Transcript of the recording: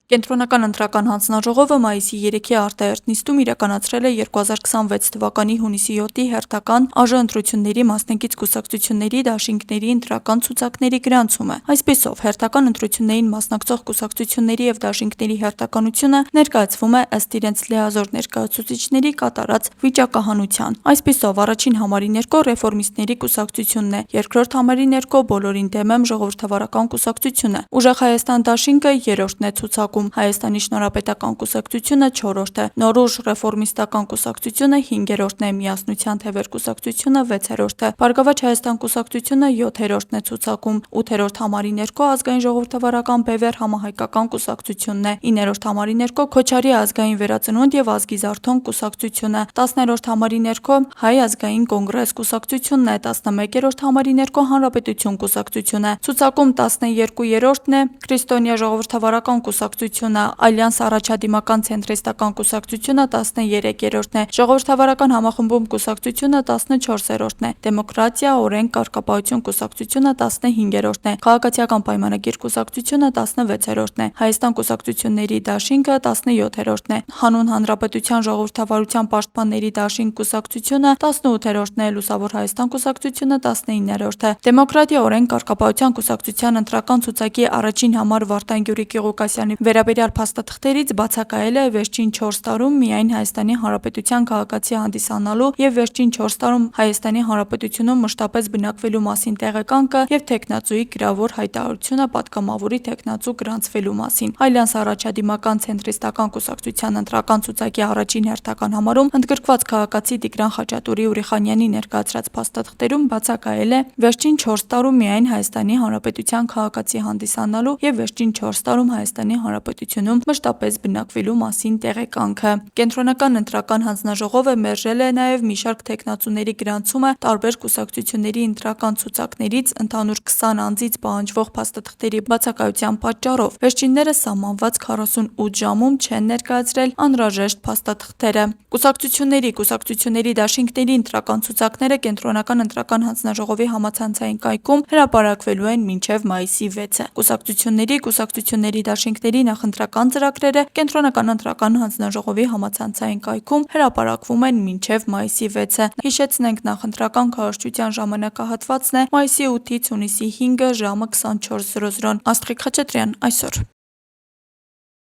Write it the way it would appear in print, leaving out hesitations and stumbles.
Կենտրոնական ընտրական հանձնաժողովը մայիսի 3-ի արտահերթ նիստում իրականացրել է 2026 թվականի հունիսի 7-ի հերթական ԱԺ ընտրությունների մասնակից կուսակցությունների դաշինքների ընտրական ցուցակների գրանցումը։ Այսպիսով, հերթական ընտրություններին մասնակցող կուսակցությունների եւ դաշինքների հերթականությունը ներկայացվում է ըստ իրենց լիազոր ներկայացուցիչների կատարած վիճակահանության։ Այսպիսով, առաջին համարի ներքո ռեֆորմիստների կուսակցությունն է, երկրորդ համարի ներքո բոլորին դեմ եմ ժողովրդավարական կուսակցությունը, Ուժեղ Հայաստան դաշինքը երրորդն է ցուցակում, Հայաստանի Շնորհապետական կուսակցությունը 4-րդ է, Նոր ուժ ռեֆորմիստական կուսակցությունը 5-րդն է, Միասնության թևեր կուսակցությունը 6-րդ է, Բարգավաճ Հայաստան կուսակցությունը 7-րդն է ցուցակում, 8-րդ համարի ներքո Ազգային ժողովրդավարական բևեռ համահայկական կուսակցությունն է, 9-րդ համարի ներքո Քոչարի ազգային վերածնունդ եւ Ազգի Զարթոնք կուսակցությունը, 10-րդ համարի ներքո Հայ ազգային կոնգրես կուսակցությունն է, 11-րդ համարի ներքո Հանրապետություն կուսակցությունը, ցուցակում 12-րդն է Քրիստոնյա ժողովրդավարական կուսակցությունը, Ալյանս առաջադիմական ցենտրիստական կուսակցությունը 13-րդն է, Ժողովրդավարական համախմբում կուսակցությունը 14-րդն է, Դեմոկրատիա, օրենք, կարգապահություն կուսակցությունը 15-րդն է, Քաղաքացիական պայմանագիր կուսակցությունը 16-րդն է, Հայաստան կուսակցությունների դաշինքը 17-րդն է, Հանուն Հանրապետության ժողովրդավարության պաշտպանների դաշինք կուսակցությունը 18-րդն է, Լուսավոր Հայաստան կուսակցությունը 19-րդ է, Դեմոկրատիա, օրենք, կարգապահության կուսակցության ընտրական ցուցակի առաջին համար Վարդան Գյուրիկի Ղուկասյանի վերաբերյալ փաստաթղթերից բացակայել է վերջին 4 տարում միայն Հայաստանի Հանրապետության քաղաքացի հանդիսանալու եւ վերջին 4 տարում Հայաստանի Հանրապետությունում մշտապես բնակվելու մասին տեղեկանքը եւ թեկնածուի գրավոր հայտարարությունը պատգամավորի թեկնածու գրանցվելու մասին։ Ալյանս առաջադիմական ցենտրիստական կուսակցության ընտրական ցուցակի առաջին հերթական համարում ընդգրկված քաղաքացի Տիգրան Խաչատուրի Ուրիխանյանի ներկայացրած փաստաթղթերում բացակայել է վերջին 4 տարում միայն Հայաստանի Հանրապետության քաղաքացի հանդիսանալու եւ վերջին 4 տարում Հայաստանի Հանրապետությունում մշտապես բնակվելու մասին տեղեկանքը։ Կենտրոնական ընտրական հանձնաժողովը մերժել է նաեւ մի շարք թեկնածուների գրանցումը տարբեր կուսակցությունների ընտրական ցուցակներից ընդհանուր 20 անձից պահանջվող փաստաթղթերի բացակայության պատճառով։ Վերջիններս սահմանված 48 ժամում չեն ներկայացրել անհրաժեշտ փաստաթղթերը։ Կուսակցությունների դաշինքների ընտրական ցուցակները Կենտրոնական ընտրական հանձնաժողովի համացանցային կայքում հրապարակվելու են մինչև մայիսի 6-ը։ Կուսակցությունների դաշինքների նախընտրական ծրագրերը Կենտրոնական ընտրական հանձնաժողովի համացանցային կայքում հրապարակվում են մինչև մայիսի 6-ը։ Հիշեցնենք, նախընտրական քարոզչության ժամանակահատվածն է մայիսի 8-ից հունիսի 5-ը ժամը 24:00։ Աստղիկ Խաչատրյան այսօր։